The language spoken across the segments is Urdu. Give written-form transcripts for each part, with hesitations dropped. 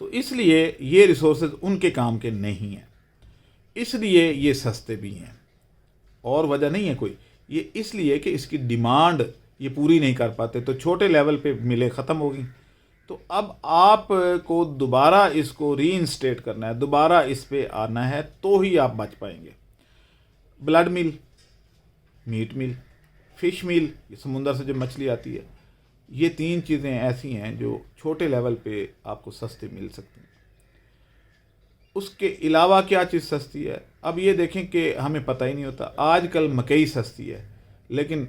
تو اس لیے یہ ریسورسز ان کے کام کے نہیں ہیں، اس لیے یہ سستے بھی ہیں، اور وجہ نہیں ہے کوئی، یہ اس لیے کہ اس کی ڈیمانڈ یہ پوری نہیں کر پاتے، تو چھوٹے لیول پہ ملیں ختم ہو گئیں۔ تو اب آپ کو دوبارہ اس کو ری انسٹیٹ کرنا ہے، دوبارہ اس پہ آنا ہے، تو ہی آپ بچ پائیں گے۔ بلڈ مل، میٹ مل، فش مل، یہ سمندر سے جو مچھلی آتی ہے، یہ 3 چیزیں ایسی ہیں جو چھوٹے لیول پہ آپ کو سستے مل سکتی ہیں۔ اس کے علاوہ کیا چیز سستی ہے؟ اب یہ دیکھیں کہ ہمیں پتہ ہی نہیں ہوتا، آج کل مکئی سستی ہے، لیکن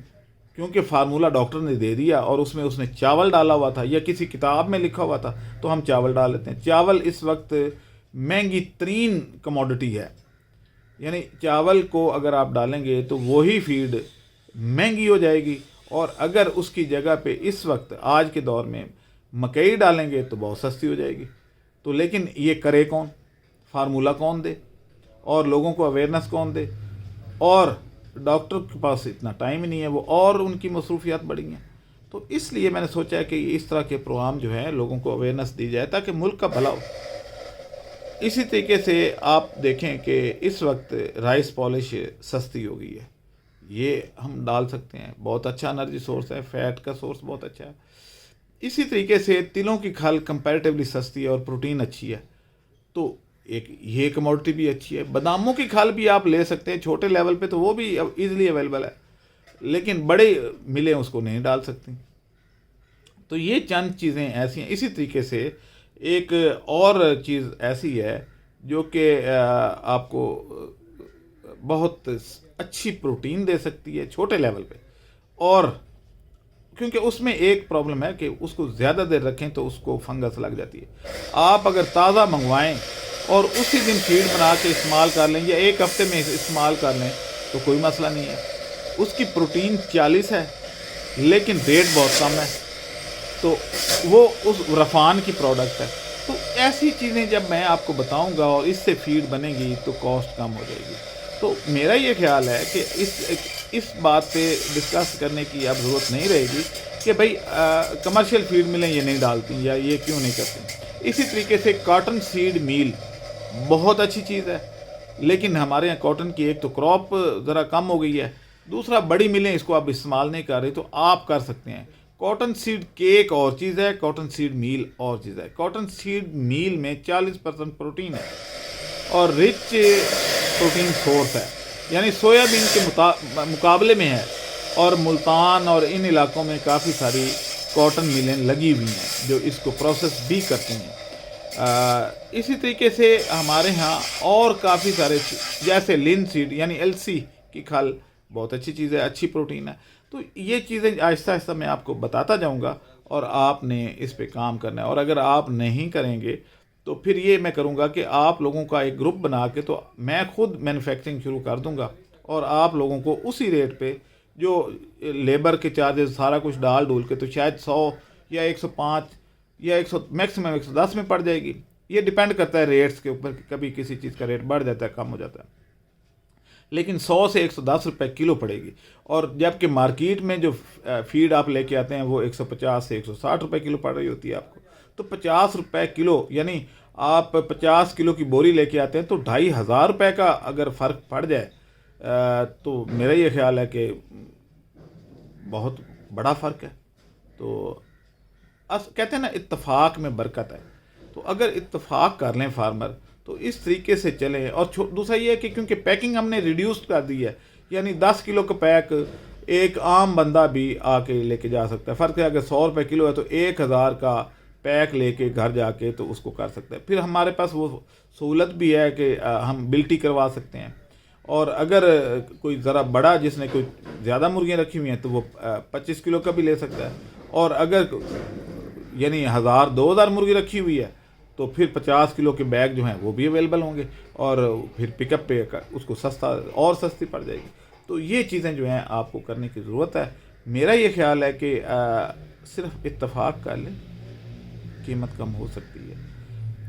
کیونکہ فارمولہ ڈاکٹر نے دے دیا اور اس میں اس نے چاول ڈالا ہوا تھا یا کسی کتاب میں لکھا ہوا تھا، تو ہم چاول ڈال لیتے ہیں۔ چاول اس وقت مہنگی ترین کموڈٹی ہے، یعنی چاول کو اگر آپ ڈالیں گے تو وہی فیڈ مہنگی ہو جائے گی، اور اگر اس کی جگہ پہ اس وقت آج کے دور میں مکئی ڈالیں گے تو بہت سستی ہو جائے گی۔ تو لیکن یہ کرے کون؟ فارمولہ کون دے، اور لوگوں کو اویئرنس کون دے؟ اور ڈاکٹر کے پاس اتنا ٹائم ہی نہیں ہے، وہ اور ان کی مصروفیات بڑھی ہیں۔ تو اس لیے میں نے سوچا کہ اس طرح کے پروگرام جو ہیں لوگوں کو اویئرنس دی جائے تاکہ ملک کا بھلا ہو۔ اسی طریقے سے آپ دیکھیں کہ اس وقت رائس پالش سستی ہو گئی ہے، یہ ہم ڈال سکتے ہیں، بہت اچھا انرجی سورس ہے، فیٹ کا سورس بہت اچھا ہے۔ اسی طریقے سے تلوں کی کھال کمپیریٹیولی سستی ہے اور پروٹین اچھی ہے، تو ایک یہ کموڈٹی بھی اچھی ہے۔ باداموں کی کھال بھی آپ لے سکتے ہیں چھوٹے لیول پہ، تو وہ بھی ایزیلی اویلیبل ہے، لیکن بڑے ملیں اس کو نہیں ڈال سکتی۔ تو یہ چند چیزیں ایسی ہیں۔ اسی طریقے سے ایک اور چیز ایسی ہے جو کہ آپ کو بہت اچھی پروٹین دے سکتی ہے چھوٹے لیول پہ، اور کیونکہ اس میں ایک پرابلم ہے کہ اس کو زیادہ دیر رکھیں تو اس کو فنگس لگ جاتی ہے۔ آپ اگر تازہ منگوائیں اور اسی دن فیڈ بنا کے استعمال کر لیں یا ایک ہفتے میں استعمال کر لیں تو کوئی مسئلہ نہیں ہے۔ اس کی پروٹین 40 ہے لیکن ریٹ بہت کم ہے، تو وہ اس رفان کی پروڈکٹ ہے۔ تو ایسی چیزیں جب میں آپ کو بتاؤں گا اور اس سے فیڈ بنے گی تو کاسٹ کم ہو جائے گی۔ تو میرا یہ خیال ہے کہ اس بات پہ ڈسکس کرنے کی اب ضرورت نہیں رہے گی کہ بھئی کمرشل فیڈ ملیں یہ نہیں ڈالتی یا یہ کیوں نہیں کرتی۔ اسی طریقے سے کاٹن سیڈ میل بہت اچھی چیز ہے، لیکن ہمارے یہاں کاٹن کی ایک تو کراپ ذرا کم ہو گئی ہے، دوسرا بڑی ملیں اس کو آپ استعمال نہیں کر رہے، تو آپ کر سکتے ہیں۔ کاٹن سیڈ کیک اور چیز ہے، کاٹن سیڈ میل اور چیز ہے۔ کاٹن سیڈ میل میں 40% پروٹین ہے اور رچ پروٹین سورس ہے، یعنی سویابین کے مقابلے میں ہے، اور ملتان اور ان علاقوں میں کافی ساری کاٹن ملیں لگی ہوئی ہیں جو اس کو پروسیس بھی کرتی ہیں۔ اسی طریقے سے ہمارے ہاں اور کافی سارے جیسے لین سیڈ یعنی LC کی کھال بہت اچھی چیز ہے، اچھی پروٹین ہے۔ تو یہ چیزیں آہستہ آہستہ میں آپ کو بتاتا جاؤں گا اور آپ نے اس پہ کام کرنا ہے، اور اگر آپ نہیں کریں گے تو پھر یہ میں کروں گا کہ آپ لوگوں کا ایک گروپ بنا کے تو میں خود مینوفیکچرنگ شروع کر دوں گا، اور آپ لوگوں کو اسی ریٹ پہ جو لیبر کے چارجز سارا کچھ ڈول کے تو شاید 100 یا 105 یا 100 میکسیمم 110 میں پڑ جائے گی۔ یہ ڈیپینڈ کرتا ہے ریٹس کے اوپر، کبھی کسی چیز کا ریٹ بڑھ جاتا ہے کم ہو جاتا ہے، لیکن 100 سے 110 روپے کلو پڑے گی۔ اور جبکہ مارکیٹ میں جو فیڈ آپ لے کے آتے ہیں وہ 150 سے 160 روپے کلو پڑ رہی ہوتی ہے آپ کو، تو 50 روپے کلو، یعنی آپ 50 کلو کی بوری لے کے آتے ہیں تو 2500 روپے کا اگر فرق پڑ جائے تو میرا یہ خیال ہے کہ بہت بڑا فرق ہے۔ تو کہتے ہیں نا اتفاق میں برکت ہے، تو اگر اتفاق کر لیں فارمر تو اس طریقے سے چلیں۔ اور دوسرا یہ ہے کہ کیونکہ پیکنگ ہم نے ریڈیوس کر دی ہے، یعنی 10 کلو کا پیک ایک عام بندہ بھی آ کے لے کے جا سکتا ہے۔ فرق ہے اگر 100 روپے کلو ہے تو 1000 کا پیک لے کے گھر جا کے تو اس کو کر سکتا ہے۔ پھر ہمارے پاس وہ سہولت بھی ہے کہ ہم بلٹی کروا سکتے ہیں، اور اگر کوئی ذرا بڑا جس نے کوئی زیادہ مرغیاں رکھی ہوئی ہیں تو وہ 25 کلو کا بھی لے سکتا ہے، اور اگر یعنی 1000-2000 مرغی رکھی ہوئی ہے تو پھر 50 کلو کے بیگ جو ہیں وہ بھی اویلیبل ہوں گے، اور پھر پک اپ پہ اس کو سستی پڑ جائے گی۔ تو یہ چیزیں جو ہیں آپ کو کرنے کی ضرورت ہے۔ میرا یہ خیال ہے کہ صرف اتفاق کر لیں، قیمت کم ہو سکتی ہے۔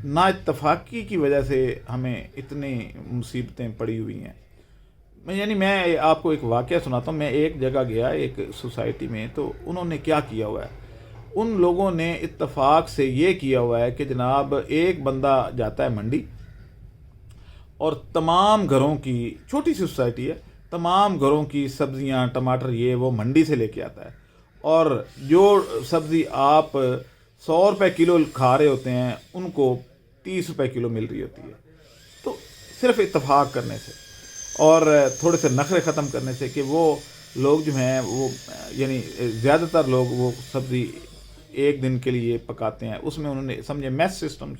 نا اتفاقی کی وجہ سے ہمیں اتنی مصیبتیں پڑی ہوئی ہیں۔ یعنی میں آپ کو ایک واقعہ سناتا ہوں۔ میں ایک جگہ گیا، ایک سوسائٹی میں، تو انہوں نے کیا کیا ہوا ہے، ان لوگوں نے اتفاق سے یہ کیا ہوا ہے کہ جناب ایک بندہ جاتا ہے منڈی اور تمام گھروں کی، چھوٹی سی سوسائٹی ہے، تمام گھروں کی سبزیاں ٹماٹر یہ وہ منڈی سے لے کے آتا ہے، اور جو سبزی آپ 100 روپے کلو کھا رہے ہوتے ہیں ان کو 30 روپے کلو مل رہی ہوتی ہے۔ تو صرف اتفاق کرنے سے اور تھوڑے سے نخرے ختم کرنے سے کہ وہ لوگ جو ہیں وہ یعنی زیادہ تر لوگ وہ سبزی ایک دن کے لیے پکاتے ہیں، اس میں انہوں نے سمجھے میس سسٹم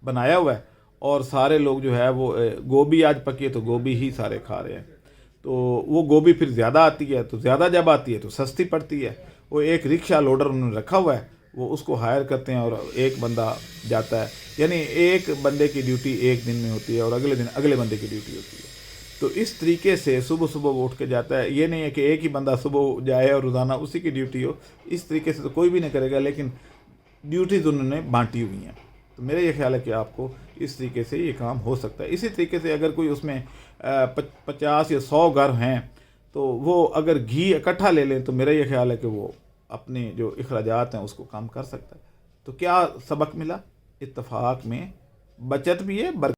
بنایا ہوا ہے، اور سارے لوگ جو ہے وہ گوبھی آج پکی ہے تو گوبھی ہی سارے کھا رہے ہیں، تو وہ گوبھی پھر زیادہ آتی ہے، تو زیادہ جب آتی ہے تو سستی پڑتی ہے۔ وہ ایک رکشہ لوڈر انہوں نے رکھا ہوا ہے، وہ اس کو ہائر کرتے ہیں اور ایک بندہ جاتا ہے، یعنی ایک بندے کی ڈیوٹی ایک دن میں ہوتی ہے اور اگلے دن اگلے بندے کی ڈیوٹی ہوتی ہے۔ تو اس طریقے سے صبح صبح وہ اٹھ کے جاتا ہے، یہ نہیں ہے کہ ایک ہی بندہ صبح جائے اور روزانہ اسی کی ڈیوٹی ہو، اس طریقے سے تو کوئی بھی نہیں کرے گا، لیکن ڈیوٹیز انہوں نے بانٹی ہوئی ہیں۔ تو میرا یہ خیال ہے کہ آپ کو اس طریقے سے یہ کام ہو سکتا ہے۔ اسی طریقے سے اگر کوئی اس میں 50 یا 100 گھر ہیں تو وہ اگر گھی اکٹھا لے لیں تو میرا یہ خیال ہے کہ وہ اپنے جو اخراجات ہیں اس کو کم کر سکتا ہے۔ تو کیا سبق ملا؟ اتفاق میں بچت بھی ہے، برکت